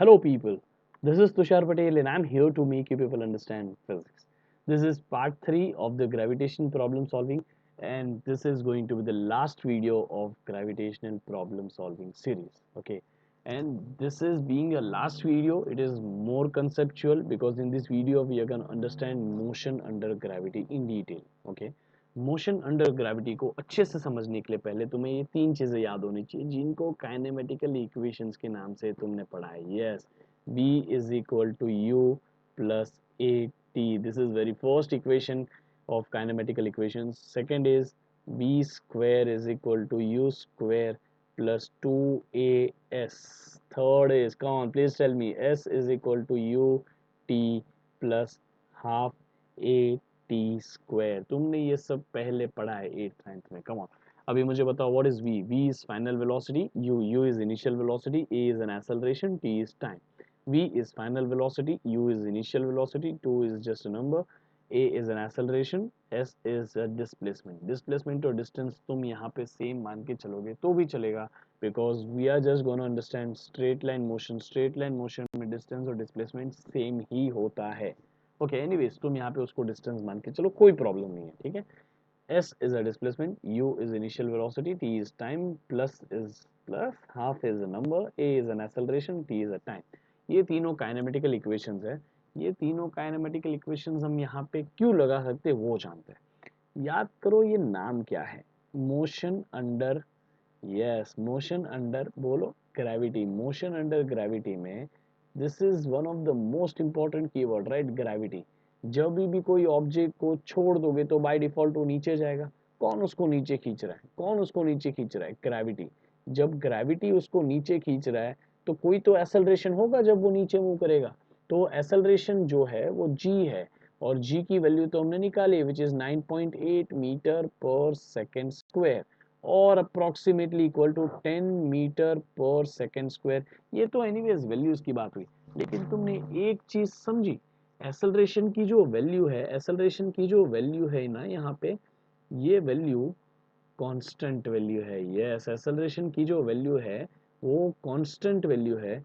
Hello, people. This is Tushar Patel, and I'm here to make you people understand physics. This is part 3 of the gravitation problem solving, and this is going to be the last video of gravitational problem solving series. Okay, and this is being a last video, it is more conceptual because in this video we are going to understand motion under gravity in detail. Okay, motion under gravity को अच्छे से समझने के लिए पहले तुम्हें ये तीन चीजें याद होनी चाहिए जिनको काइनेमेटिकल इक्वेशंस के नाम से तुमने पढ़ा है. Yes, b is equal to u plus A T. This is very first equation of kinematical equations. Second is b square is equal to u square plus 2as. Third is, come on, please tell me, s is equal to u t plus half a T square. तुमने ये सब पहले पढ़ा है 8th 9th में. Come on, अभी मुझे बताओ what is v. v is final velocity, u is initial velocity, a is an acceleration, t is time. v is final velocity, u is initial velocity, 2 is just a number, a is an acceleration, s is a displacement. Displacement और distance तुम यहाँ पे same मान के चलोगे तो भी चलेगा because we are just going to understand straight line motion. Straight line motion में distance और displacement सेम ही होता है. ओके, एनीवेज तुम यहाँ पे उसको डिस्टेंस मान के चलो, कोई प्रॉब्लम नहीं है. ठीक है, s is a displacement, u is initial velocity, t is time, plus half is a number, a is an acceleration, t is a time. ये तीनों काइनेमेटिकल इक्वेशंस है. ये तीनों काइनेमेटिकल इक्वेशंस हम यहाँ पे क्यों लगा सकते हैं वो जानते हैं. याद करो ये नाम क्या है. Motion under, yes, motion under, बोलो, ग्रेविटी. मोशन अंडर ग्रेविटी में this is one of the most important keyword, right, gravity. जब भी कोई ऑब्जेक्ट को छोड़ दोगे तो बाय डिफॉल्ट वो नीचे जाएगा. कौन उसको नीचे खींच रहा है? कौन उसको नीचे खींच रहा है? ग्रेविटी. जब ग्रेविटी उसको नीचे खींच रहा है तो कोई तो एक्सेलरेशन होगा जब वो नीचे मूव करेगा. तो एक्सेलरेशन जो है वो g है, और g की वैल्यू तो हमने निकाली, which is 9.8 metre per second square और approximately equal to 10 metre per second square. ये तो एनीवेज वैल्यूज की बात हुई, लेकिन तुमने एक चीज समझी, एक्सेलरेशन की जो वैल्यू है, एक्सेलरेशन की जो वैल्यू है ना यहाँ पे, ये वैल्यू कांस्टेंट वैल्यू है. यस, एक्सेलरेशन की जो वैल्यू है वो कांस्टेंट वैल्यू है.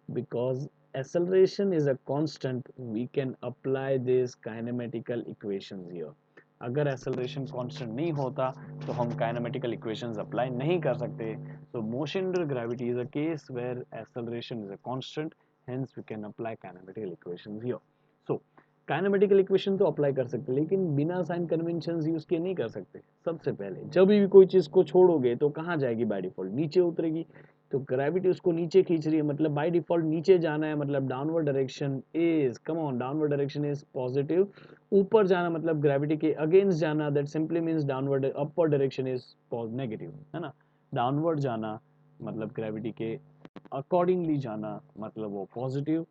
because acceleration is a constant, we can apply this kinematical equations here. अगर acceleration constant नहीं होता तो हम kinematical equations apply नहीं कर सकते. So motion under gravity is a case where acceleration is a constant, hence we can apply kinematical equations here. So kinematical equation तो apply कर सकते, लेकिन बिना साइन कन्वेंशन यूज किए नहीं कर सकते. सबसे पहले जब भी कोई चीज को छोड़ोगे तो कहाँ जाएगी? बाय डिफॉल्ट नीचे उतरेगी. तो ग्रेविटी उसको नीचे खींच रही है, मतलब बाय डिफॉल्ट नीचे जाना है, मतलब downward direction is, come on, downward direction is positive. ऊपर जाना मतलब ग्रेविटी के अगेंस्ट जाना, that simply means downward, upward direction is negative, है ना. डाउनवर्ड जाना मतलब ग्रेविटी के अकॉर्डिंगली जाना मतलब वो पॉजिटिव.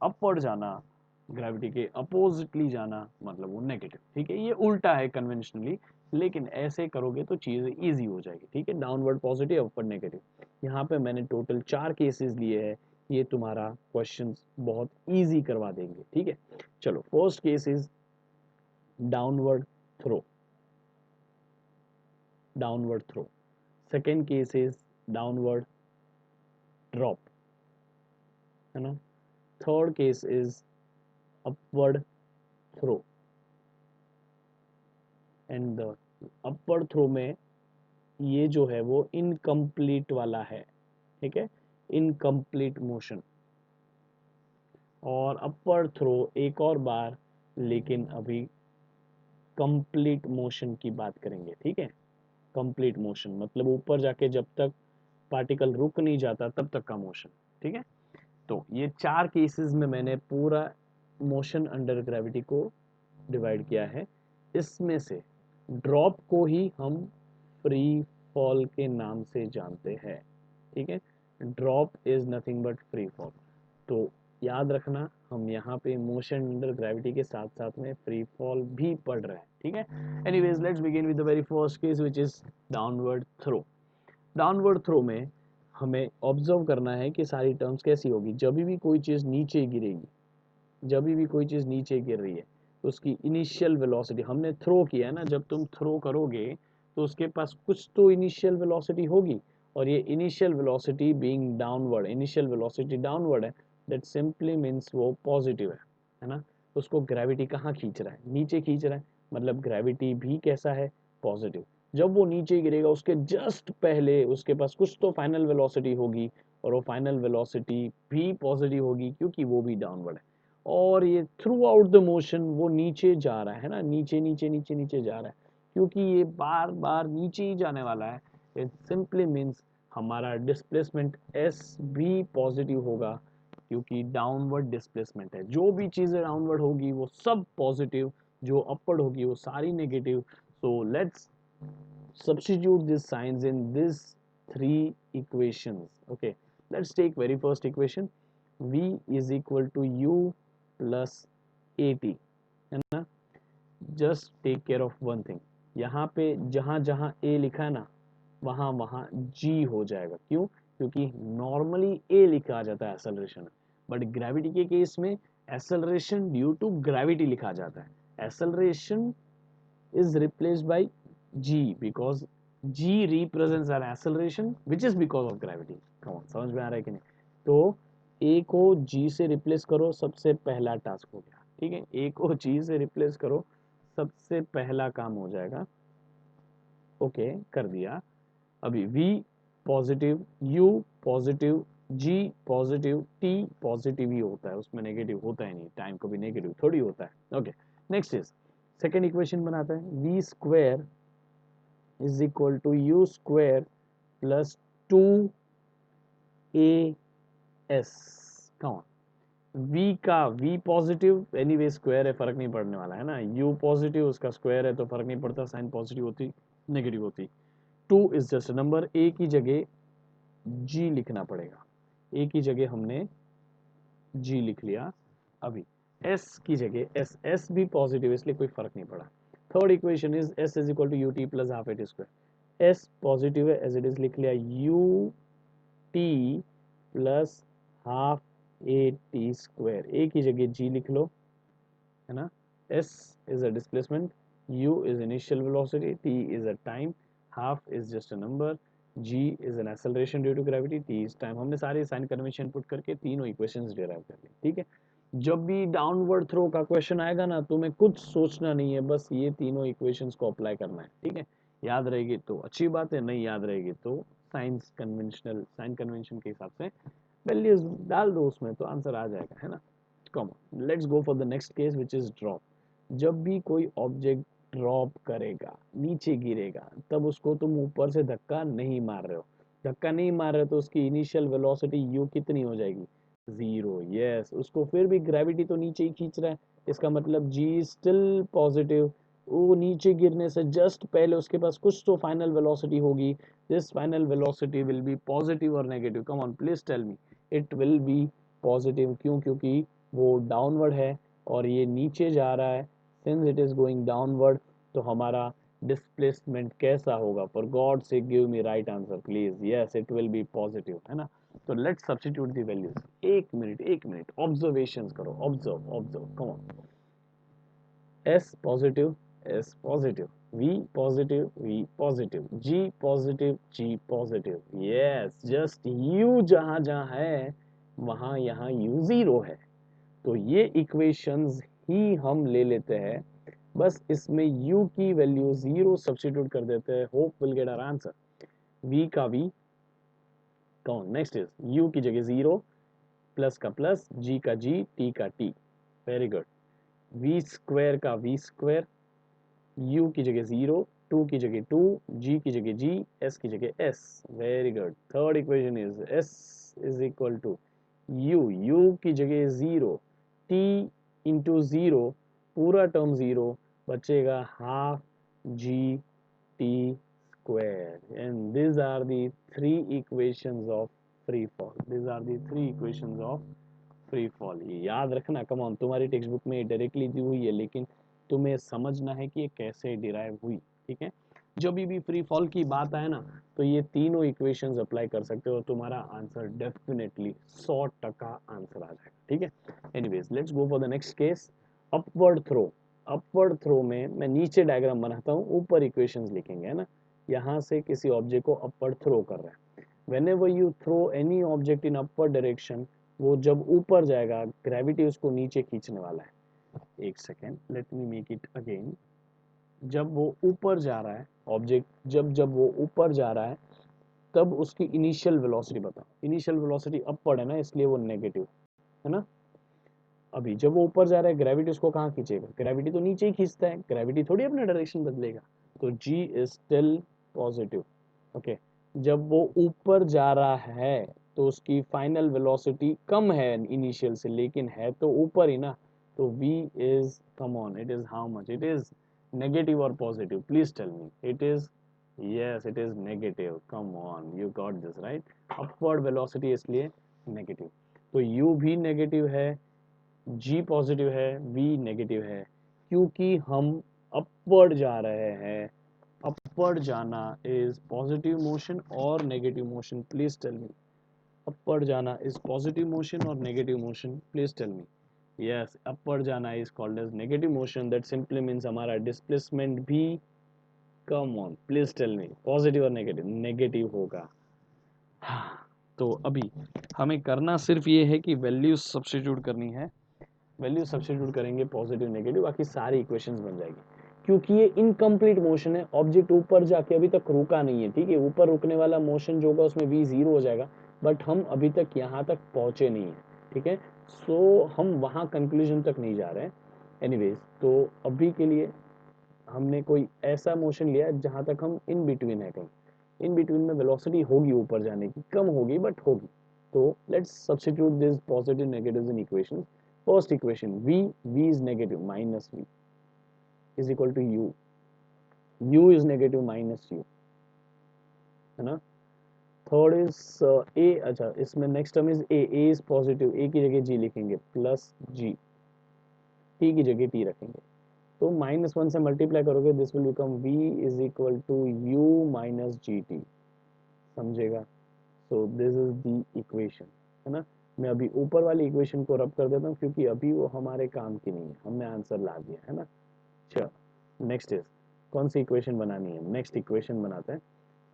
अपवर्ड जाना, ग्रेविटी के अपोजिटली जाना मतलब वो नेगेटिव. ठीक है, ये उल्टा है कन्वेंशनली, लेकिन ऐसे करोगे तो चीज़ इजी हो जाएगी. ठीक है, डाउनवर्ड पॉजिटिव, अपवर्ड नेगेटिव. यहाँ पे मैंने टोटल 4 केसेस लिए हैं, ये तुम्हारा क्वेश्चन बहुत इजी करवा देंगे. ठीक है, चलो, first case is downward throw. Downward throw. Second case is downward drop, है ना. Third case is upward throw. And the upward throw में ये जो है वो इनकम्प्लीट वाला है. ठीक है, इनकम्प्लीट मोशन. और अपवर्ड थ्रो एक और बार, लेकिन अभी कंप्लीट मोशन की बात करेंगे. ठीक है, कंप्लीट मोशन मतलब ऊपर जाके जब तक पार्टिकल रुक नहीं जाता तब तक का मोशन. ठीक है, तो ये 4 केसेस में मैंने पूरा मोशन अंडर ग्रेविटी को डिवाइड किया है. इसमें से ड्रॉप को ही हम फ्री फॉल के नाम से जानते हैं. ठीक है, drop is nothing but free fall. तो याद रखना, हम यहाँ पे मोशन अंडर ग्रेविटी के साथ साथ में फ्री फॉल भी पढ़ रहे हैं. ठीक है, anyways let's begin with the very first case which is downward throw. Downward throw में हमें ऑब्जर्व करना है कि सारी टर्म्स कैसी होगी. जब भी कोई चीज़ नीचे गिरेगी, जब भी कोई चीज़ नीचे गिर रही है तो उसकी इनिशियल वेलोसिटी, हमने थ्रो किया है ना, जब तुम थ्रो करोगे तो उसके पास कुछ तो इनिशियल वेलोसिटी होगी, और ये initial velocity being downward, initial velocity downward है, दैट सिंपली मीन्स वो पॉजिटिव है ना। उसको ग्रेविटी कहाँ खींच रहा है, नीचे खींच रहा है, मतलब ग्रेविटी भी कैसा है, पॉजिटिव। जब वो नीचे गिरेगा उसके जस्ट पहले उसके पास कुछ तो फाइनल वेलोसिटी होगी, और वो फाइनल वेलोसिटी भी पॉजिटिव होगी क्योंकि वो भी डाउनवर्ड है। और ये थ्रू आउट द मोशन वो नीचे जा रहा है ना, नीचे नीचे नीचे नीचे जा रहा है, क्योंकि ये बार बार नीचे ही जाने वाला है। इट सिंपली मीन्स हमारा डिस्प्लेसमेंट एस भी पॉजिटिव होगा, क्योंकि डाउनवर्ड डिस्प्लेसमेंट है। जो भी चीजें डाउनवर्ड होगी वो सब पॉजिटिव, जो अपवर्ड होगी वो सारी negative. So let's substitute these signs in these three equations. Okay, let's take very first equation. V is equal to u plus at, है ना। just take care of one thing, यहाँ पे जहां जहां a लिखा है ना वहां वहां g हो जाएगा। क्यों? क्योंकि नॉर्मली a लिखा जाता है एक्सेलरेशन, बट ग्रेविटी के केस में एक्सेलरेशन ड्यू टू ग्रेविटी लिखा जाता है। Acceleration is replaced by g because g represents an acceleration which is because of gravity. Come on, समझ में आ रहा है कि नहीं? तो a को g से रिप्लेस करो, सबसे पहला टास्क हो गया। ठीक है, a को g से रिप्लेस करो, सबसे पहला काम हो जाएगा। ओके, कर दिया। अभी v positive, u positive, g positive, t positive ही होता है, उसमें नेगेटिव होता ही नहीं, टाइम को भी नेगेटिव थोड़ी होता है। Okay, next is second equation बनाते हैं। v square is equal to U square plus 2as। कौन? v का v पॉजिटिव, एनीवे स्क्वायर है, फर्क नहीं पड़ने वाला है ना। u पॉजिटिव, उसका स्क्वायर है तो फर्क नहीं पड़ता, साइन पॉजिटिव होती नेगेटिव होती। 2 इज जस्ट नंबर, a की जगह g लिखना पड़ेगा, a की जगह हमने g लिख लिया। अभी s की जगह s भी पॉजिटिव, इसलिए कोई फर्क नहीं पड़ा। Third equation is s is equal to U T plus half A T square. s positive है, एज इट इज लिख लिया u T plus half A T square. a की जगह g लिख लो, है ना। s is a displacement, u is initial velocity, t is a time, half is just a number, g is an acceleration due to gravity, t is time। हमने सारे sign convention put करके तीनों equations derive कर ली। ठीक है, जब भी downward throw का क्वेश्चन आएगा ना, तुम्हें कुछ सोचना नहीं है, बस ये तीनों इक्वेशंस को अप्लाई करना है। ठीक है, याद रहेगी तो अच्छी बात है, नहीं याद रहेगी तो साइन कन्वेंशन के हिसाब से वैल्यूज डाल दो उसमें, तो आंसर आ जाएगा, है ना। Come, let's go for the next case which is drop. जब भी कोई ऑब्जेक्ट ड्रॉप करेगा, नीचे गिरेगा, तब उसको तुम ऊपर से धक्का नहीं मार रहे हो। धक्का नहीं मार रहे तो उसकी इनिशियल वेलोसिटी यू कितनी हो जाएगी, जीरो। यस, उसको फिर भी ग्रेविटी तो नीचे ही खींच रहा है, इसका मतलब जी स्टिल पॉजिटिव। वो नीचे गिरने से जस्ट पहले उसके पास कुछ तो फाइनल वेलोसिटी होगी। This final velocity will be positive और negative? Come on, please tell me. It will be positive. क्यों? क्योंकि वो डाउनवर्ड है और ये नीचे जा रहा है। Since it is going downward, तो हमारा डिस्प्लेसमेंट कैसा होगा? फॉर गॉड से give me right answer please. Yes, it will be positive, है ना। तो लेट्स सब्स्टिट्यूट द वैल्यूज। एक मिनट ऑब्जर्वेशंस करो, observe observe, come on. S positive, S positive, v positive, v positive, g positive, g positive. Yes, just u जहां जहां है वहां यहाँ u जीरो है, तो ये इक्वेशंस ही हम ले लेते हैं। बस इसमें u की वैल्यू जीरो सब्स्टिट्यूट कर देते हैं, hope will get our answer. v का v, कौन? नेक्स्ट इज u की जगह जीरो, प्लस का प्लस, g का g, t का t। Very good. v square का v स्क्वायर, u की जगह जीरो, टू की जगह टू, g की जगह g, s की जगह s। Very good. Third equation is s is equal to u की जगह जीरो, t इंटू जीरो, पूरा टर्म जीरो, बचेगा half g t square. And these are the three equations of free fall. These are the three equations of free fall. ये याद रखना, come on, तुम्हारी text book में directly दी हुई है, लेकिन तुम्हें समझना है कि ये कैसे डिराइव हुई। ठीक है, जब भी फ्री फॉल की बात आए ना, तो ये तीनों इक्वेशंस अप्लाई कर सकते हो, तुम्हारा आंसर डेफिनेटली 100% आंसर आ जाएगा। ठीक है, anyways let's go for the next case, upward throw. Upward throw में मैं नीचे डायग्राम बनाता हूँ, ऊपर इक्वेशंस लिखेंगे, है ना। यहाँ से किसी ऑब्जेक्ट को अपवर्ड थ्रो कर रहे हैं, whenever you throw any object in upward direction, वो जब ऊपर जाएगा ग्रेविटी उसको नीचे खींचने वाला है। एक second, let me make it again. जब वो ऊपर जा रहा है ऑब्जेक्ट, जब जब वो ऊपर जा रहा है तब उसकी इनिशियल वेलोसिटी बताओ। इनिशियल वेलोसिटी अपवर्ड है ना, इसलिए वो नेगेटिव है ना। अभी जब वो ऊपर जा रहा है ग्रेविटी उसको कहाँ खींचेगा, ग्रेविटी तो नीचे ही खींचता है, ग्रेविटी थोड़ी अपना डायरेक्शन बदलेगा। तो जी इज स्टिल पॉजिटिव। ओके, जब वो ऊपर जा रहा है तो उसकी फाइनल वेलोसिटी कम है इनिशियल से, लेकिन है तो ऊपर ही ना। तो v is, come on, it is how much, it is negative और positive, please tell me. It is, yes it is negative, come on, you got this right। upward velocity इसलिए नेगेटिव। तो u भी negative है, g positive है, v negative है, क्योंकि हम upward जा रहे हैं। अपवर्ड जाना इज पॉजिटिव मोशन और negative motion, please tell me. Upward जाना इज पॉजिटिव मोशन और negative motion, please tell me. Yes, upward जाना is called as negative motion, that simply means हमारा डिस्प्लेसमेंट भी, come on please tell me, positive और negative, negative होगा। हाँ, तो अभी हमें करना सिर्फ ये है कि वैल्यू सब्स्टिट्यूट करनी है। वैल्यू सब्स्टिट्यूट करेंगे पॉजिटिव नेगेटिव, बाकी सारी इक्वेशंस बन जाएगी। क्योंकि ये इनकम्प्लीट मोशन है, ऑब्जेक्ट ऊपर जाके अभी तक रुका नहीं है, ठीक है। ऊपर रुकने वाला मोशन जो होगा उसमें v जीरो हो जाएगा, बट हम अभी तक यहाँ तक पहुंचे नहीं है, ठीक है। सो हम वहां कंक्लूजन तक नहीं जा रहे हैं। एनीवेज, तो अभी के लिए हमने कोई ऐसा मोशन लिया जहां तक हम इन बिटवीन है, कहीं इन बिटवीन में वेलोसिटी होगी ऊपर जाने की, कम होगी बट होगी। तो let's substitute this positive negative in equation. First equation v is negative, minus v is equal to u is negative minus u, है ना। थर्ड इज a, अच्छा इसमें next term is a is positive, a की जगह g लिखेंगे plus g, t की जगह t रखेंगे। तो -1 से मल्टीप्लाई करोगे, this will become v is equal to u minus ji t, समझेगा। So this is the equation, है ना। मैं अभी ऊपर वाली इक्वेशन को रब कर देता हूँ क्योंकि अभी वो हमारे काम की नहीं है, हमने आंसर ला दिया है ना। चलो नेक्स्ट इज, कौन सी इक्वेशन बनानी है, नेक्स्ट इक्वेशन बनाते हैं।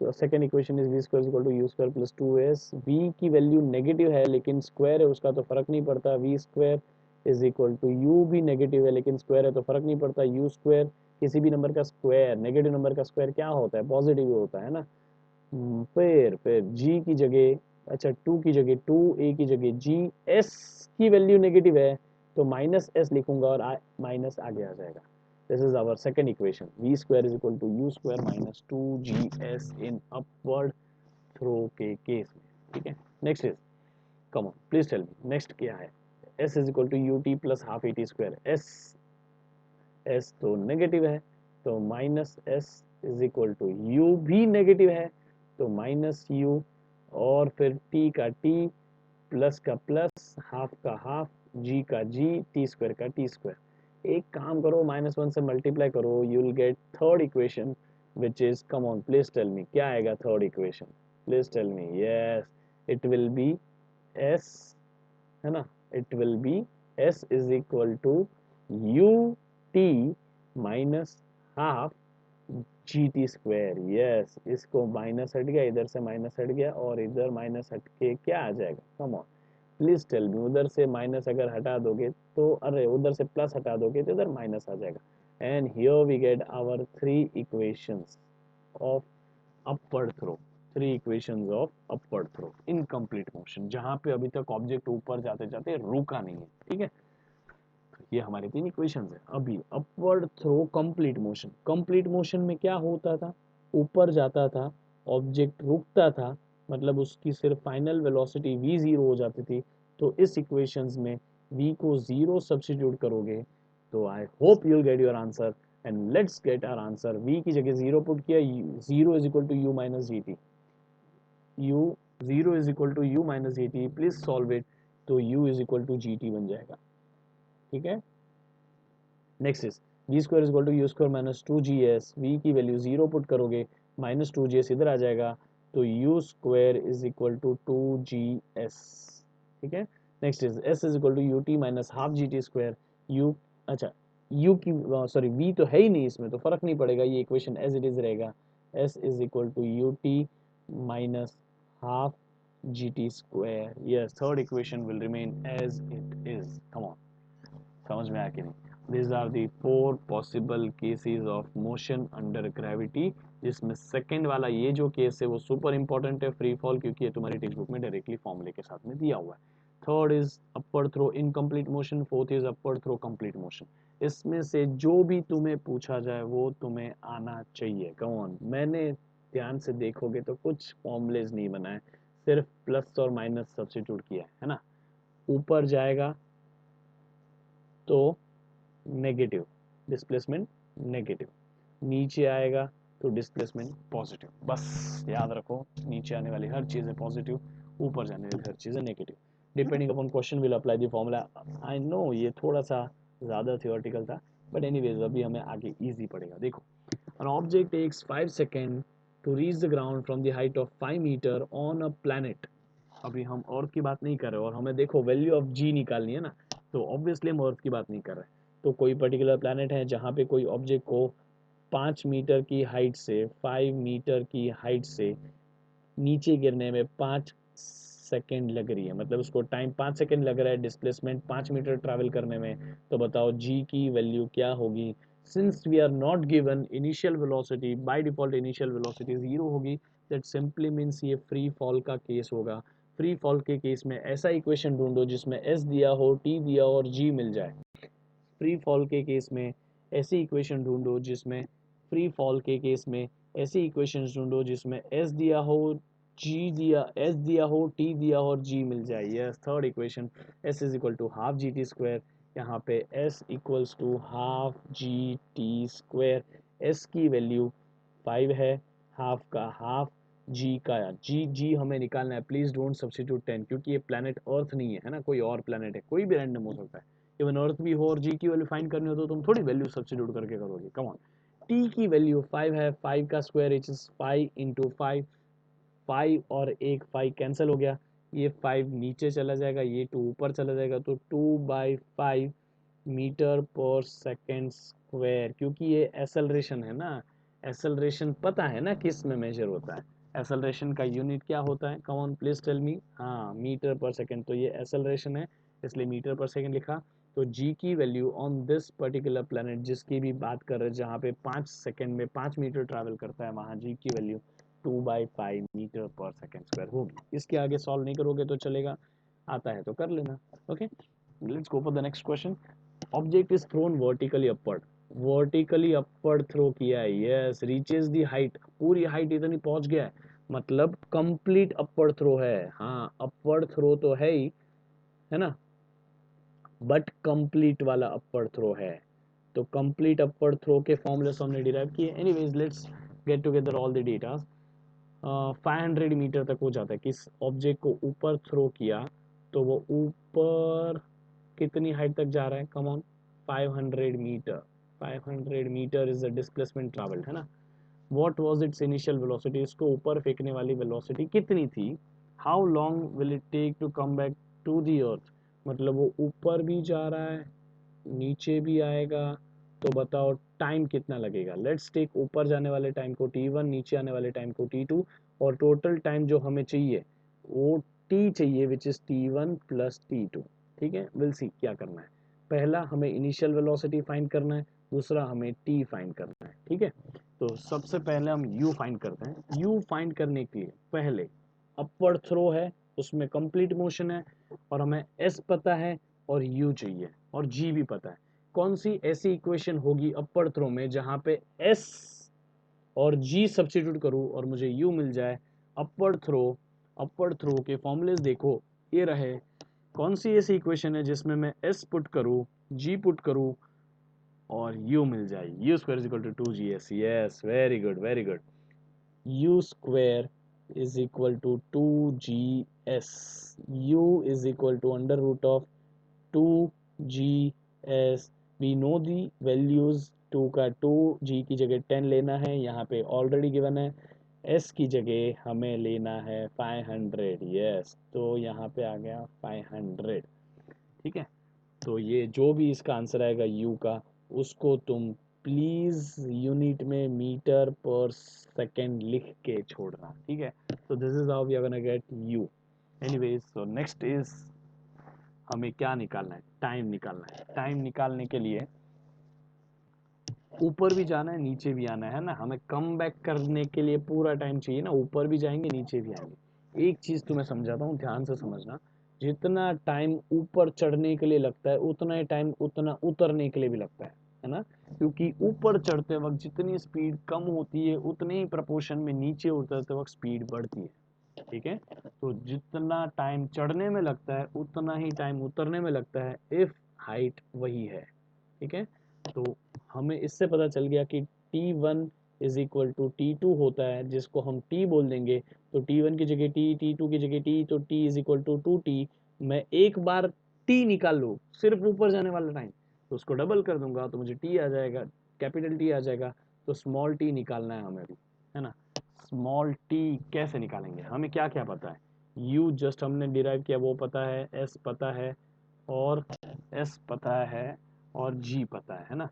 तो second equation is V square equal to U square plus 2s। V की वैल्यू नेगेटिव है लेकिन स्क्वायर है उसका तो फर्क नहीं पड़ता, V square is equal to U भी नेगेटिव है लेकिन स्क्वायर है तो फर्क नहीं पड़ता, यू स्क्वायर किसी भी नंबर का स्क्वायर, नेगेटिव नंबर का स्क्वायर क्या होता है, पॉजिटिव होता है ना। फिर जी की जगह, अच्छा टू की जगह टू, ए की जगह जी, एस की वैल्यू नेगेटिव है तो माइनस एस लिखूंगा और माइनस आगे आ जाएगा। This is our second equation, V square is equal to U square minus two G S in upward throw के केस में, ठीक है। Next is, come on please tell me next क्या है। S is equal to U T plus half A T square, S S तो negative है तो minus S is equal to U भी नेगेटिव है तो माइनस यू, और फिर टी का टी, प्लस का प्लस, हाफ का हाफ, जी का जी, टी स्क्वायर का टी स्क्वायर। एक काम करो, -1 से मल्टीप्लाई करो, you will get third equation which is, come on please tell me क्या आएगा third equation, please tell me. Yes, it will be S, है ना, it will be S is equal to U T minus half G T square. Yes, इसको minus हट गया, इधर से minus हट गया और इधर माइनस हट के क्या आ जाएगा, come on please tell me. उधर से माइनस अगर हटा दोगे तो, अरे उधर से प्लस हटा दोगे तो इधर माइनस आ जाएगा। And here we get our three equations of upward throw, three equations of upward throw incomplete motion, जहां पे अभी तक ऑब्जेक्ट ऊपर जाते जाते रुका नहीं है, ठीक है। ये हमारे तीन इक्वेशंस है। अभी upward throw complete motion, complete motion में क्या होता था, ऊपर जाता था ऑब्जेक्ट, रुकता था, मतलब उसकी सिर्फ फाइनल वेलोसिटी v जीरो हो जाती थी। तो इस इक्वेशंस में v को जीरो सब्स्टिट्यूट करोगे तो I hope you will get your answer. And let's get our answer, v की जगह जीरो पुट किया, zero is equal to U minus ji T, U zero is equal to U minus ji T, please solve it. तो u is equal to G T बन जाएगा, ठीक है। Next is V square is equal to U square minus two G S, V की value zero put करोगे, minus two G S इधर आ जाएगा तो U square is equal to two G S, ठीक है। Next is S is equal to U T minus half G T square, U, अच्छा U की, सॉरी वी तो है ही नहीं इसमें तो फर्क नहीं पड़ेगा, ये इक्वेशन एज इट इज रहेगा। S is equal to U T minus half gt square. Yes, third equation will remain as it is. Come on, समझ में आया कि नहीं? These are the four possible cases of motion under gravity, जिसमें second वाला ये जो case है वो सुपर इंपॉर्टेंट है, फ्री फॉल, क्योंकि ये तुम्हारी टेक्स्ट बुक में डायरेक्टली फॉर्मूले के साथ में दिया हुआ है. Third is upward throw incomplete motion, fourth is upward throw complete motion. इसमें से जो भी तुम्हें पूछा जाए वो तुम्हें आना चाहिए. कम ऑन, मैंने ध्यान से देखोगे तो कुछ फॉर्मूलेज नहीं बनाए, सिर्फ प्लस और माइनस सब्स्टिट्यूट किया है ना. ऊपर जाएगा तो नेगेटिव, डिस्प्लेसमेंट नेगेटिव, नीचे आएगा तो डिस्प्लेसमेंट पॉजिटिव. बस याद रखो, नीचे आने वाली हर चीज है पॉजिटिव, ऊपर जाने वाली हर चीज है negative. Depending upon question will apply the formula. I know ये थोड़ा सा ज्यादा थियोरटिकल था, बट एनीवेज अभी हमें आगे इजी पड़ेगा. देखो, an object takes 5 seconds to reach the ground from the height of 5 meter on a planet. अभी हम अर्थ की बात नहीं कर रहे, और हमें देखो वैल्यू ऑफ जी निकालनी है ना, तो ऑब्वियसली हम अर्थ की बात नहीं कर रहे. तो कोई पर्टिकुलर प्लैनेट है जहाँ पे कोई ऑब्जेक्ट को 5 मीटर की हाइट से 5 मीटर की हाइट से नीचे गिरने में 5 सेकेंड लग रही है, मतलब उसको टाइम 5 सेकेंड लग रहा है, डिस्प्लेसमेंट 5 मीटर ट्रैवल करने में. तो बताओ जी की वैल्यू क्या होगी. Since we are not given initial velocity, by default initial velocity 0 होगी. दैट सिंपली मीन्स ये फ्री फॉल का केस होगा. फ्री फॉल के केस में ऐसा इक्वेशन ढूंढो जिसमें एस दिया हो, टी दिया हो और जी मिल जाए. फ्री फॉल के केस में ऐसी इक्वेशन ढूंढो जिसमें फ्री फॉल के केस में ऐसी इक्वेशंस ढूंढो जिसमें एस दिया हो, जी दिया, एस दिया हो, टी दिया हो और जी मिल जाए. Yes, third equation, S is equal to half G T square. यहाँ पे S equals to half G T square. S की वैल्यू 5 है, हाफ का हाफ, जी का जी, जी हमें निकालना है. प्लीज डोंट सब्स्टिट्यूट 10, क्योंकि ये प्लेनेट अर्थ नहीं है ना, कोई और प्लेनेट है, कोई भी रैंडम हो सकता है. इवन अर्थ भी हो और जी की वैल्यू फाइंड करनी हो तो तुम थोड़ी वैल्यू सब्स्टिट्यूट करके करोगे. कम ऑन, टी की वैल्यू 5 है, 5 का स्क्वायर इच इज 5 इंटू 5. 5 और एक 5 कैंसिल हो गया, ये 5 नीचे चला जाएगा, ये 2 ऊपर चला जाएगा, तो 2/5 मीटर पर सेकेंड स्क्वायर. क्योंकि ये एसेलरेशन है ना, एसेलरेशन पता है ना किस में मेजर होता है. एसेलरेशन का यूनिट क्या होता है, come on please tell me. हाँ, मीटर पर सेकेंड. तो ये एसेलरेशन है, इसलिए मीटर पर सेकेंड लिखा. तो जी की value on this particular planet जिसकी भी बात कर रहे हैं, जहाँ पे 5 सेकेंड में 5 मीटर ट्रैवल करता है, वहाँ जी की value 2/5 metre per second square होगी. इसके आगे सॉल्व नहीं करोगे तो चलेगा, आता है तो कर लेना. Okay, let's go for the next question. Object is thrown vertically upward. Vertically upward throw किया है, यस, रीचेज द हाइट, पूरी हाइट इतनी पहुंच गया है, मतलब कंप्लीट अपवर्ड थ्रो है. हाँ, अपवर्ड थ्रो तो है ही, है ना, बट कंप्लीट वाला अपवर्ड थ्रो है. तो कंप्लीट अपवर्ड थ्रो के फॉर्मूले हमने डिराइव किए. Anyways let's get together all the data. 500 metre तक हो जाता है. किस ऑब्जेक्ट को ऊपर थ्रो किया तो वो ऊपर कितनी हाइट तक जा रहा है, come on, 500 metre. 500 metre is the displacement travelled, है ना. What was its initial velocity, इसको ऊपर फेंकने वाली वेलोसिटी कितनी थी. How long will it take to come back to the earth, मतलब वो ऊपर भी जा रहा है, नीचे भी आएगा, तो बताओ टाइम कितना लगेगा. लेट्स टेक ऊपर जाने वाले टाइम को t1, नीचे आने वाले टाइम को t2, और टोटल टाइम जो हमें चाहिए वो t चाहिए, which is t1 plus t2. ठीक है, विल सी क्या करना है. पहला हमें इनिशियल वेलोसिटी फाइंड करना है, दूसरा हमें t फाइंड करना है. ठीक है, तो सबसे पहले हम u फाइंड करते हैं. u फाइंड करने के लिए पहले अपवर्ड थ्रो है, उसमें कंप्लीट मोशन है, और हमें s पता है और u चाहिए और g भी पता है. कौन सी ऐसी इक्वेशन होगी अपवर्ड थ्रो में जहां पे s और g सब्स्टिट्यूट करूं और मुझे u मिल जाए. अपवर्ड थ्रो, अपवर्ड थ्रो के फॉर्मूलेस देखो, ये रहे. कौन सी ऐसी इक्वेशन है जिसमें मैं s पुट करूं, g पुट करूं और u मिल जाए. u square is equal to 2gs. Yes, very good, very good. u square is equal to 2gs. u is equal to under root of 2gs. we know the values. 2 का 2, g की जगह 10 लेना है, यहाँ पे already given है. s की जगह हमें लेना है 500. यस, तो यहाँ पे आ गया 500. ठीक है, तो ये जो भी इसका आंसर आएगा u का, उसको तुम प्लीज यूनिट में मीटर पर सेकेंड लिख के छोड़ना. ठीक है, So this is how we are gonna get u. Anyways, so next is हमें क्या निकालना है, टाइम निकालना है. टाइम निकालने के लिए ऊपर भी जाना है, नीचे भी आना है ना. हमें कम बैक करने के लिए पूरा टाइम चाहिए ना, ऊपर भी जाएंगे नीचे भी आएंगे. एक चीज तुम्हें समझाता हूँ, ध्यान से समझना. जितना टाइम ऊपर चढ़ने के लिए लगता है उतना ही टाइम उतना उतरने के लिए भी लगता है ना. क्योंकि ऊपर चढ़ते वक्त जितनी स्पीड कम होती है उतने ही प्रपोर्शन में नीचे उतरते वक्त स्पीड बढ़ती है. ठीक है. तो जितना टाइम चढ़ने में लगता है उतना ही टाइम उतरने में लगता है, इफ हाइट वही है. ठीक है. तो हमें इससे पता चल गया कि T1 is equal to T2 होता है, जिसको हम T बोल देंगे. तो T1 की जगह T, T2 की जगह T, तो T is equal to 2T. मैं एक बार T निकाल लूँ सिर्फ ऊपर जाने वाला टाइम, तो उसको डबल कर दूंगा तो मुझे T आ जाएगा, कैपिटल T आ जाएगा. तो स्मॉल t निकालना है हमें भी, है ना. स्मॉल t कैसे निकालेंगे, हमें क्या क्या पता है. u जस्ट हमने डिराइव किया वो पता है, s पता है, और s पता है, और g पता है ना.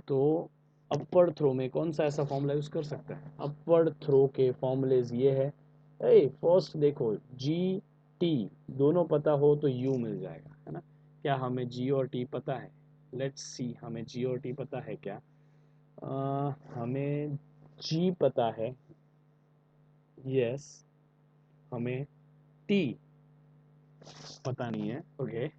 तो अपवर्ड थ्रो में कौन सा ऐसा फॉर्मूला यूज कर सकते हैं. अपवर्ड थ्रो के फॉर्मूलेज ये है. फर्स्ट देखो, जी टी दोनों पता हो तो यू मिल जाएगा, है ना. क्या हमें जी और टी पता है. लेट्स सी, हमें जी और टी पता है क्या. हमें जी पता है, यस. हमें टी पता नहीं है, ओके.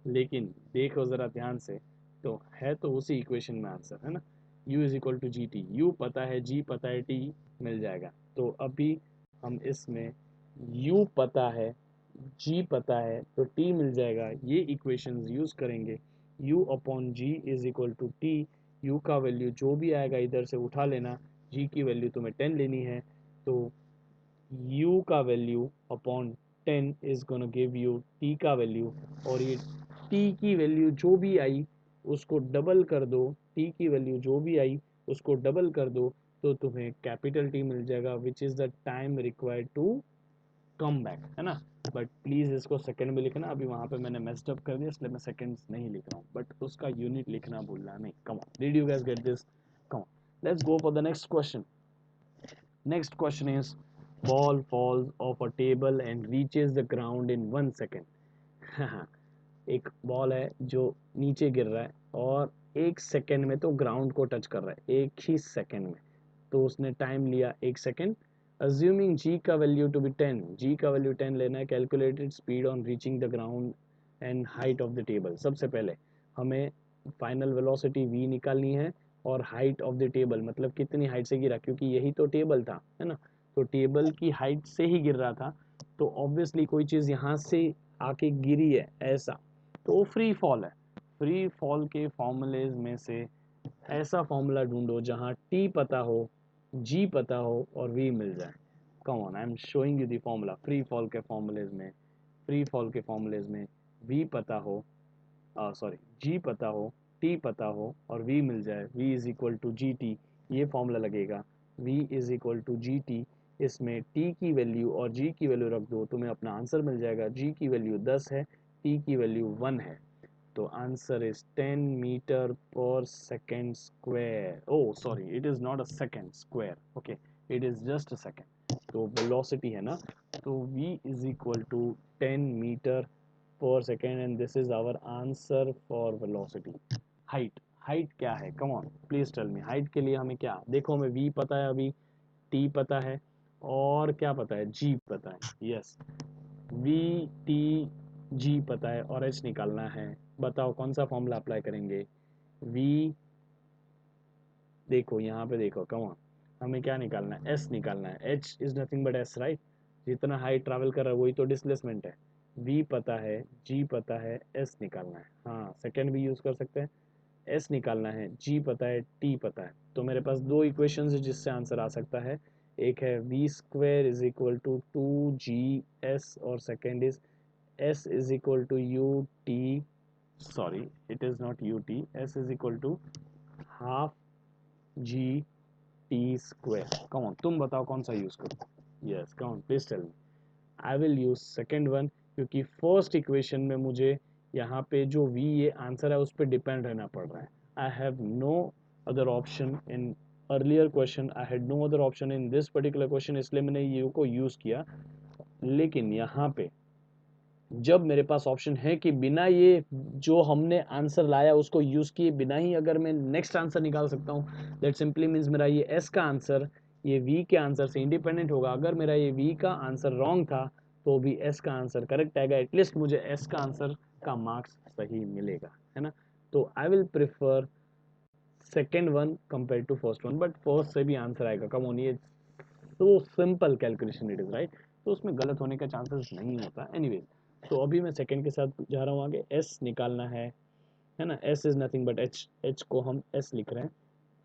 लेकिन देखो जरा ध्यान से, तो है तो उसी इक्वेशन में आंसर, है ना. u is equal to G T. U पता है, जी पता है, टी मिल जाएगा. तो अभी हम इसमें u पता है, g पता है, तो t मिल जाएगा. ये इक्वेशंस यूज करेंगे. u upon G is equal to T. u का वैल्यू जो भी आएगा इधर से उठा लेना. g की वैल्यू तुम्हें 10 लेनी है. तो u का value upon 10 is gonna give you t का वैल्यू. और ये t की वैल्यू जो भी आई उसको डबल कर दो. t की वैल्यू जो भी आई उसको डबल कर दो, तो तुम्हें कैपिटल T मिल जाएगा, which is the time required to come back, है ना. बट प्लीज इसको सेकंड में लिखना. अभी वहां पे मैंने मेस्ड अप कर दिया इसलिए मैं सेकंड्स नहीं लिख रहा हूँ, बट उसका यूनिट लिखना भूलना नहीं. कम on, did you guys get this. Come on, let's go for the next question. Next question is, ball falls off a table and reaches the ground in 1 second. एक ball है जो नीचे गिर रहा है और 1 सेकेंड में तो ग्राउंड को टच कर रहा है, एक ही सेकेंड में. तो उसने टाइम लिया 1 सेकेंड. अज्यूमिंग जी का वैल्यू टू बी 10, जी का वैल्यू 10 लेना है. Calculated speed on reaching the ground and height of the table. सबसे पहले हमें फाइनल वेलोसिटी v निकालनी है, और हाइट ऑफ द टेबल मतलब कितनी हाइट से गिरा, क्योंकि यही तो टेबल था, है ना. तो टेबल की हाइट से ही गिर रहा था, तो ऑब्वियसली कोई चीज़ यहाँ से आके गिरी है ऐसा, तो वो फ्री फॉल है. फ्री फॉल के फॉर्मूलेज में से ऐसा फॉर्मूला ढूंढो जहाँ टी पता हो, जी पता हो, और वी मिल जाए. Come on, I am showing you the formula. Free fall के फॉर्मूलेज में, फ्री फॉल के फॉर्मूलेज में वी पता हो, सॉरी जी पता हो, टी पता हो, और वी मिल जाए. v is equal to G T. ये फॉर्मूला लगेगा. v is equal to G T. इसमें t की वैल्यू और g की वैल्यू रख दो, तुम्हें अपना आंसर मिल जाएगा. g की वैल्यू 10 है, t की वैल्यू 1 है. तो answer is 10 metre per second square. Oh sorry, it is not a second square, okay, it is just a second. तो वेलोसिटी है ना, तो v is equal to 10 metre per second, and this is our answer for velocity. Height, height क्या है, come on please tell me. Height के लिए हमें क्या, देखो हमें v पता है, अभी t पता है, और क्या पता है, g पता है. यस, v t g पता है, और h निकालना है. बताओ कौन सा फॉर्मूला अप्लाई करेंगे. v, देखो यहाँ पे देखो, कम ऑन, हमें क्या निकालना है, s निकालना है. h is nothing but s, right. जितना हाइट ट्रैवल कर रहा है वही तो डिस्प्लेसमेंट है. v पता है, g पता है, s निकालना है. हाँ, सेकेंड भी यूज कर सकते हैं. s निकालना है, g पता है, t पता है. तो मेरे पास दो इक्वेशंस है जिससे आंसर आ सकता है. एक है v square is equal to 2gs, और second is s is equal to u t, sorry it is not u t, s is equal to half g t square. Come on, तुम बताओ कौन सा use करो. Yes, come on please tell me. I will use second one, क्योंकि first equation में मुझे यहाँ पे जो v ये आंसर है उस पर डिपेंड रहना पड़ रहा है. I have no other option in earlier question I had no other option in this particular question, इसलिए मैंने ये को यूज किया। लेकिन यहाँ पे जब मेरे पास ऑप्शन है कि बिना ये जो हमने आंसर लाया उसको यूज किए बिना ही अगर मैं नेक्स्ट आंसर निकाल सकता हूँ, दैट सिंपली मीन्स मेरा ये एस का आंसर ये वी के आंसर से इंडिपेंडेंट होगा। अगर मेरा ये वी का आंसर रॉन्ग था तो भी एस का आंसर करेक्ट आएगा, एटलीस्ट मुझे एस का आंसर का मार्क्स सही मिलेगा, है ना। तो I will prefer second one compare to first one, but first से भी आंसर आएगा, कम ऑन, ये तो simple calculation it is right, तो उसमें गलत होने का चांसेस नहीं होता एनीवेज। तो अभी मैं सेकंड के साथ जा रहा हूँ आगे, एस निकालना है ना। S is nothing but H, H को हम एस लिख रहे हैं,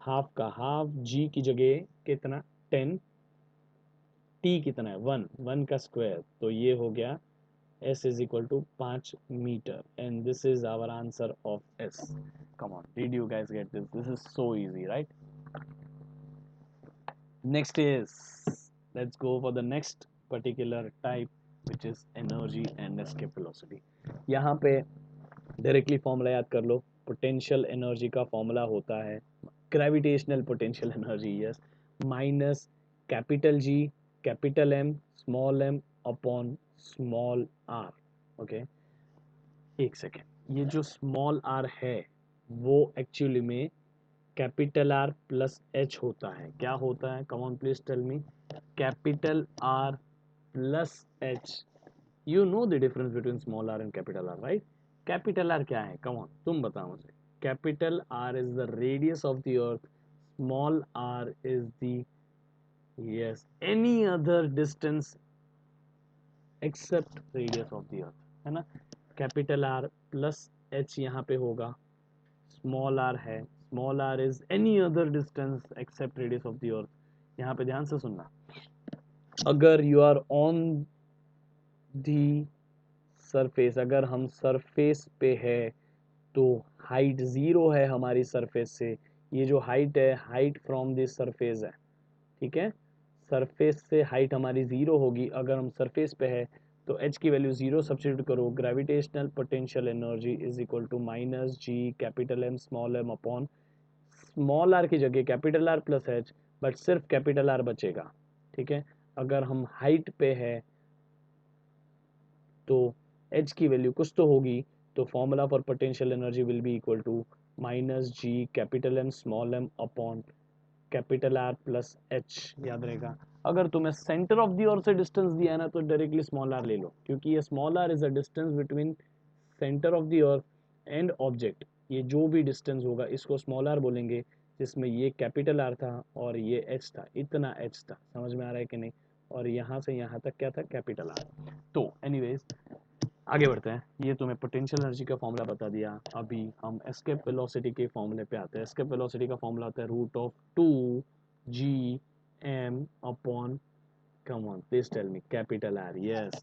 हाफ का हाफ, जी की जगह कितना 10, टी कितना है 1, 1 का स्क्वायर, तो ये हो गया S is equal to 5 meter, and this is our answer of S. Come on, did you guys get this? This is so easy, right? Next is, let's go for the next particular type, which is energy and escape velocity. यहाँ पे directly formula याद कर लो, potential energy का formula होता है gravitational potential energy, yes, minus capital G capital M small M upon small R. Okay, एक second, ये जो स्मॉल आर है वो एक्चुअली में कैपिटल आर प्लस एच होता है। क्या होता है, come on please tell me. Capital R plus H, you know the difference between small R and capital R, right. Capital R क्या है, कम ऑन तुम बताओ मुझे। Capital R is the radius of the earth, small are is the, yes, any other distance except radius of the earth, है ना। Capital R plus H यहाँ पे होगा, स्मॉल आर है, small are is any other distance except radius of the earth. यहाँ पे ध्यान से सुनना, अगर you are on the surface, अगर हम सरफेस पे है तो हाइट जीरो है हमारी सरफेस से, ये जो हाइट है हाइट फ्रॉम दिस सरफेस है, ठीक है। सरफेस से हाइट हमारी जीरो होगी, अगर हम सरफेस पे है तो एच की वैल्यू जीरो सब्सिट्यूट करो, gravitational potential energy is equal to minus G capital M small M upon small R की जगह capital R plus H, but सिर्फ कैपिटल आर बचेगा, ठीक है। अगर हम हाइट पे है तो एच की वैल्यू कुछ तो होगी, तो formula for potential energy will be equal to minus G capital M small M upon capital R plus H, याद रहेगा। अगर तुम्हें सेंटर ऑफ दी अर्थ से डिस्टेंस दिया है ना तो डायरेक्टली स्मॉल आर ले लो, क्योंकि ये small are is the distance between centre of the earth and object. ये जो भी डिस्टेंस होगा इसको स्मॉल आर बोलेंगे, जिसमें ये कैपिटल आर था और ये एच था, इतना एच था, समझ में आ रहा है कि नहीं। और यहाँ से यहाँ तक क्या था, कैपिटल आर। तो एनीवेज आगे बढ़ते हैं, ये तुम्हें पोटेंशियल एनर्जी का फॉर्मूला बता दिया। अभी हम एस्केप वेलोसिटी के फॉर्मूले पे आते हैं। एस्केप वेलोसिटी का फॉर्मूला आता है root of 2 g m upon, come on please tell me, capital R, yes,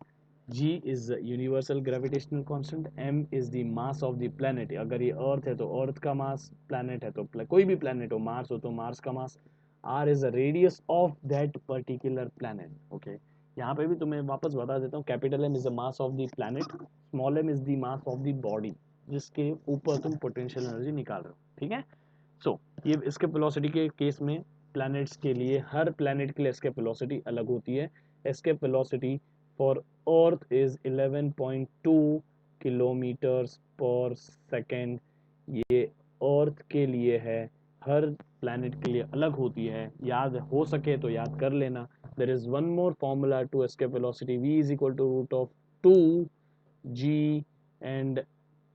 g is the universal gravitational constant, m is the mass of the planet, अगर ये अर्थ है तो अर्थ का मास, प्लैनेट है तो कोई भी प्लैनेट हो, मार्स हो तो मार्स का मास, r is the radius of that particular planet, okay। यहाँ पे भी तुम्हें वापस बता देता हूँ, capital M is the mass of the planet, small m is the mass of the body जिसके ऊपर तुम पोटेंशियल एनर्जी निकाल रहे हो, ठीक है। सो ये इसके वेलोसिटी के केस में प्लैनेट्स के लिए, हर प्लैनेट के लिए एस्केप वेलोसिटी अलग होती है। Escape velocity for earth is 11.2 kilometres per second, ये अर्थ के लिए है, हर प्लैनेट के लिए अलग होती है, याद हो सके तो याद कर लेना। There is one more formula to escape velocity, v is equal to root of 2g, and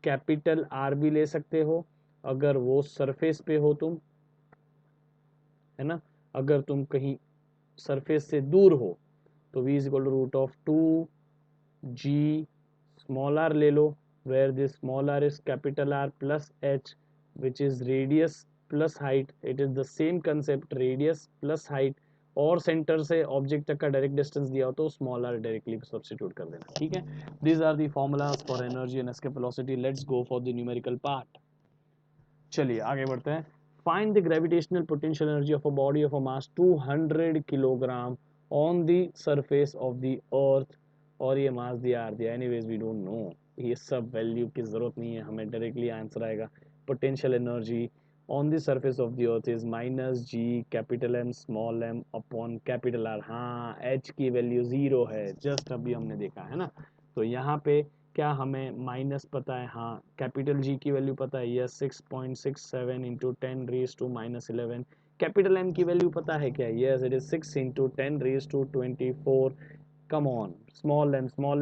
capital R भी ले सकते हो अगर वो सरफेस पे हो तुम, है ना। अगर तुम कहीं सरफेस से दूर हो तो v is equal to root of 2g, small r ले लो, where this small are is capital R plus h which is radius plus height, it is the same concept, radius plus height, और centre से object तक का direct distance दिया हो तो small are directly substitute कर देना, ठीक है। These are the formulas for energy and escape velocity. Let's go for the numerical part. चलिए आगे बढ़ते हैं। Find the gravitational potential energy of a body of a mass 200 kilogram on the surface of the earth, और ये मास दिया are दिया, anyways we don't know, ये सब वैल्यू की जरूरत नहीं है हमें, डायरेक्टली आंसर आएगा potential energy on the surface of the earth is minus G capital M small M upon capital R. हाँ, एच की वैल्यू 0 है, जस्ट अभी हमने देखा है ना। तो यहाँ पे क्या हमें माइनस पता है? हाँ, कैपिटल जी की वैल्यू पता है, यस 6.67 इंटू 10⁻⁻11। कैपिटल एम की वैल्यू पता है क्या? Yes it is 6 into 10⁻24। Come on, small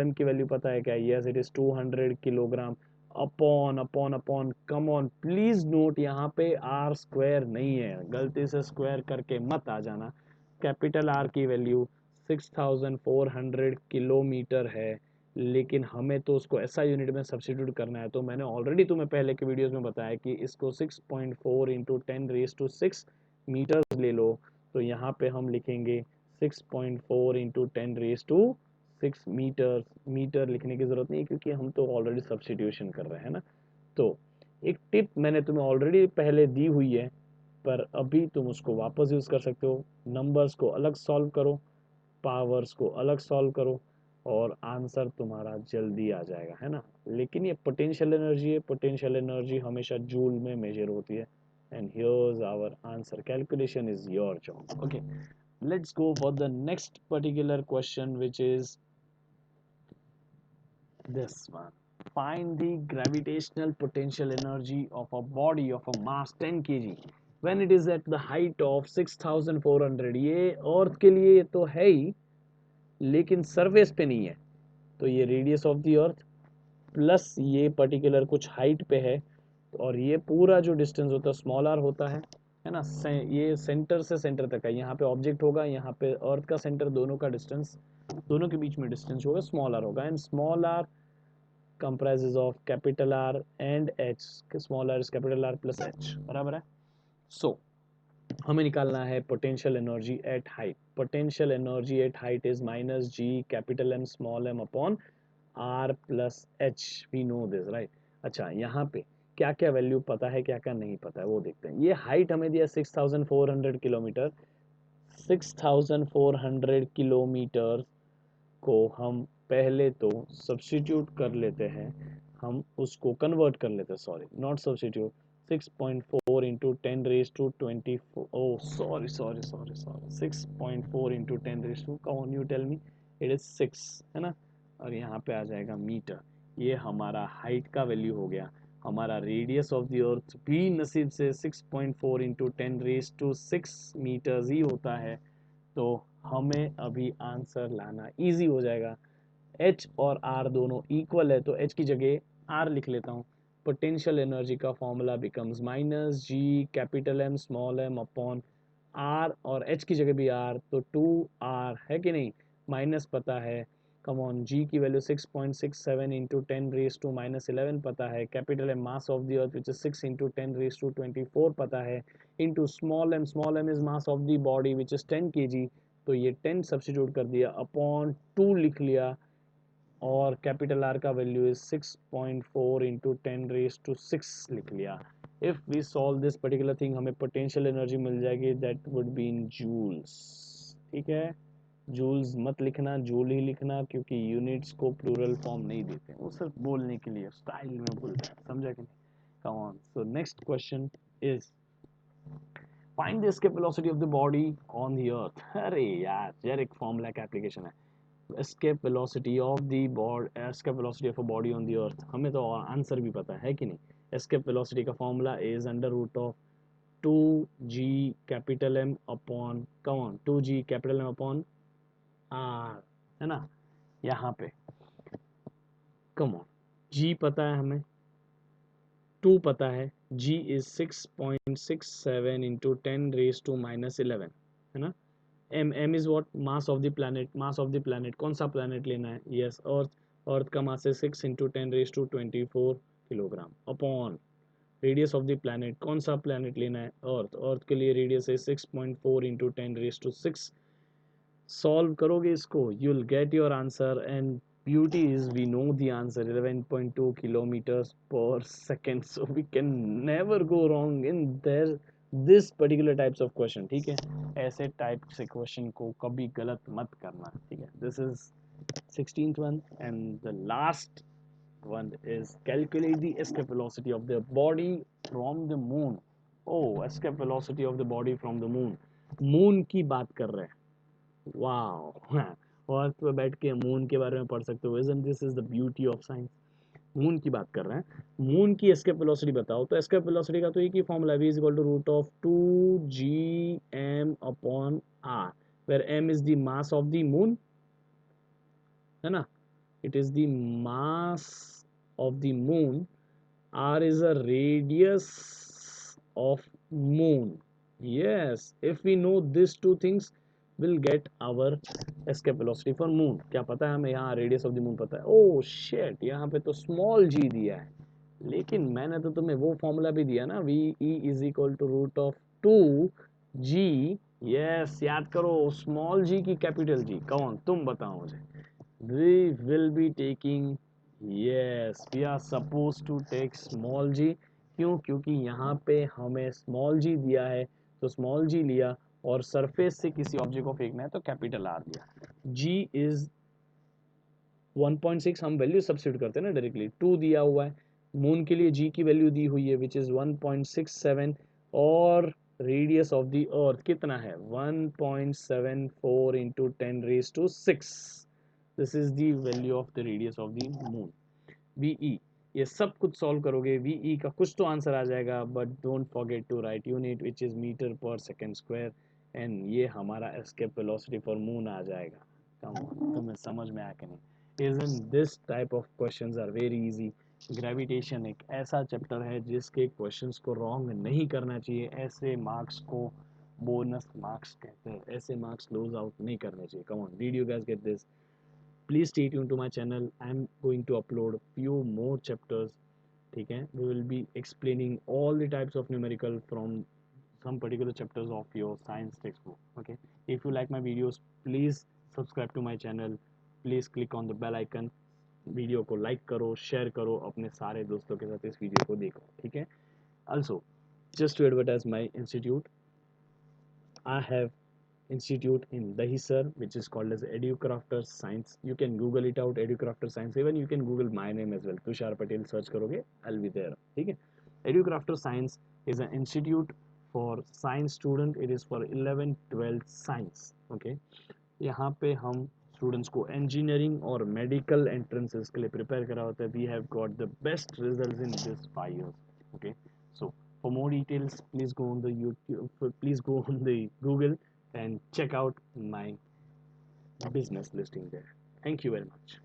M की वैल्यू पता है क्या? Yes it is 200 kilogram. Upon upon upon, come on, please note यहाँ पे आर स्क्वायर नहीं है, गलती से स्क्वायर करके मत आ जाना। कैपिटल आर की वैल्यू 6400 किलोमीटर है, लेकिन हमें तो उसको ऐसा यूनिट में सब्स्टिट्यूट करना है। तो मैंने ऑलरेडी तुम्हें पहले के वीडियोस में बताया कि इसको 6.4 इंटू 10⁻6 मीटर्स ले लो। तो यहाँ पे हम लिखेंगे 6.4 इंटू 10⁻6 मीटर। मीटर लिखने की जरूरत नहीं क्योंकि हम तो ऑलरेडी सब्स्टिट्यूशन कर रहे हैं ना। तो एक टिप मैंने तुम्हें ऑलरेडी पहले दी हुई है, पर अभी तुम उसको वापस यूज कर सकते हो। नंबर्स को अलग सॉल्व करो, पावर्स को अलग सॉल्व करो, और आंसर तुम्हारा जल्दी आ जाएगा, है ना। लेकिन ये पोटेंशियल एनर्जी है, पोटेंशियल एनर्जी हमेशा जूल में मेजर होती है। And here's our answer, calculation is your job. Okay, let's go for the next particular question, which is this one. Find the gravitational potential energy of a body of a mass 10 kg when it is at the height of 6400। ये अर्थ के लिए तो है ही, लेकिन surface पे नहीं है। तो ये radius of the earth plus ये पर्टिकुलर कुछ हाइट पे है, और ये पूरा जो डिस्टेंस होता है स्मॉल आर होता है ना। ये सेंटर से सेंटर तक है। यहाँ पे ऑब्जेक्ट होगा, यहाँ पे अर्थ का सेंटर, दोनों का डिस्टेंस, दोनों के बीच में डिस्टेंस होगा स्मॉल आर होगा। And small R comprises of capital R and H. Small are is capital R plus H, बराबर है। सो हमें निकालना है potential energy at height. Potential energy at height is minus G capital M small M upon R plus H. We know this right. अच्छा, यहाँ पे क्या क्या वैल्यू पता है, क्या क्या नहीं पता है, वो देखते हैं। ये हाइट हमें दिया 6400 किलोमीटर। 6400 किलोमीटर को हम पहले तो सब्स्टिट्यूट कर लेते हैं, हम उसको कन्वर्ट कर लेते हैं, sorry not substitute. 6.4 into 10⁻24, oh sorry sorry sorry sorry, 6.4 into 10⁻, कौन you tell me, it is 6, है ना। और यहाँ पे आ जाएगा मीटर। ये हमारा हाइट का वैल्यू हो गया। हमारा रेडियस ऑफ द अर्थ भी नसीब से 6.4 इंटू 10⁻6 मीटर्स ही होता है। तो हमें अभी आंसर लाना इजी हो जाएगा। एच और आर दोनों इक्वल है, तो एच की जगह आर लिख लेता हूँ। पोटेंशियल एनर्जी का formula becomes minus G capital M small M upon R, और एच की जगह भी आर, तो 2 आर है कि नहीं। माइनस पता है, कम ऑन, जी की वैल्यू 6.67 इंटू 10⁻⁻11 पता है। Capital M mass of the earth which is 6 into 10⁻24 पता है, into small M is mass of the body which is 10 kg। तो ये 10 सब्स्टिट्यूट कर दिया, अपॉन 2 लिख लिया, और कैपिटल आर का वैल्यू इज 6.4 इंटू 10⁻6 लिख लिया। If we solve this particular thing, हमें पोटेंशियल एनर्जी मिल जाएगी, that would be in joules. ठीक है, जूल्स मत लिखना, जूल ही लिखना, क्योंकि यूनिट्स को प्लूरल फॉर्म नहीं देते, वो सिर्फ बोलने के लिए स्टाइल में बोलते हैं, समझा कि नहीं। Come on, so next question is find the escape velocity of the body on the earth. अरे यार, यार एक फॉर्मूला का एप्लीकेशन है। escape velocity of the body, escape velocity of a body on the earth, हमें तो answer भी पता है कि नहीं। escape velocity का formula is under root of 2g capital M upon, come on, 2g capital M upon R, है ना। यहाँ पे कम ऑन, g पता है हमें, 2 पता है, g इज 6.67 इंटू 10⁻⁻11, है ना। M is what, mass of the planet, mass of the planet, कौन सा प्लैनेट लेना है, यस अर्थ। अर्थ का मास है 6 into 10⁻24 kilogram, upon radius of the planet, कौन सा प्लैनेट लेना है, अर्थ। अर्थ के लिए रेडियस है 6.4 इंटू 10⁻6। सॉल्व करोगे इसको, you will get your answer. And beauty is we know the answer 11.2 kilometres per second, so we can never go wrong in there this particular types of question. ठीक है, ऐसे type से question को कभी गलत मत करना। ठीक है, this is 16th one, and the last one is calculate the escape velocity of the body from the moon ओ escape velocity of the body from the moon, moon की बात कर रहे हैं, वाओ अर्थ पे बैठ के मून के बारे में पढ़ सकते हो, isn't this is the beauty of science. Moon की बात कर रहे हैं, मून की एस्केप वेलोसिटी बताओ, तो एस्केप वेलोसिटी का तो एक ही फॉर्मूला है, v is equal to root of 2gm upon r, where m is the mass of the moon, है ना, it is the mass of the moon, r is a radius of moon. Yes, if we know these two things we'll get our escape velocity for moon। क्या पता है हमें, यहाँ radius of the moon पता है, oh shit यहाँ पे तो स्मॉल g दिया है, लेकिन मैंने तो तुम्हें वो फॉर्मूला भी दिया ना, V E is equal to root of 2g। Yes याद करो, स्मॉल g की कैपिटल g, कौन तुम बताओ मुझे। we will be taking, yes we are supposed to take small g, क्यों, क्योंकि यहाँ पे हमें स्मॉल g दिया है, तो स्मॉल g लिया, और सरफेस से किसी ऑब्जेक्ट को फेंकना है तो कैपिटल R दिया। g इज 1.6, हम वैल्यू सब्स्टिट्यूट करते हैं ना डायरेक्टली, 2 दिया हुआ है, मून के लिए g की वैल्यू दी हुई है विच इज 1.67, और रेडियस ऑफ द अर्थ कितना है 1.74 into 10 raise to 6, this is the value of the radius of the moon. VE, ये सब कुछ सॉल्व करोगे VE का कुछ तो आंसर आ जाएगा, but don't forget to write unit which is metre per second square, and ये हमारा एस्केप वेलोसिटी फॉर मून आ जाएगा। कम ऑन, तुम्हें समझ में आया कि नहीं। Isn't this type of questions are very easy. Gravitation एक ऐसा चैप्टर है जिसके क्वेश्चंस को रॉन्ग नहीं करना चाहिए, ऐसे मार्क्स को बोनस मार्क्स कहते हैं, ऐसे मार्क्स लूज आउट नहीं करने चाहिए। Come on, did you guys get this? Please stay tune to my channel, I am going to upload few more chapters, ठीक है, we will be explaining all the types of numerical from some particular chapters of your science textbook, okay? If you like my videos, please subscribe to my channel, please click on the bell icon, video को like करो, share करो, अपने सारे दोस्तों के साथ इस video को देखो, ठीक है। Also, just to advertise my institute, I have institute in Dahisar, which is called as EduCrafter Science. You can Google it out, EduCrafter Science. Even you can Google my name as well, Tushar Patel. Search करोगे, I'll be there. ठीक है? EduCrafter Science is an institute for science student. It is for 11th 12th science. Okay? यहाँ पे हम students को engineering और medical entrances के लिए प्रिपेयर करा होता है। We have got the best results in this 5 years, okay? So for more details, please go on the YouTube, please go on the Google and check out my business listing there. Thank you very much.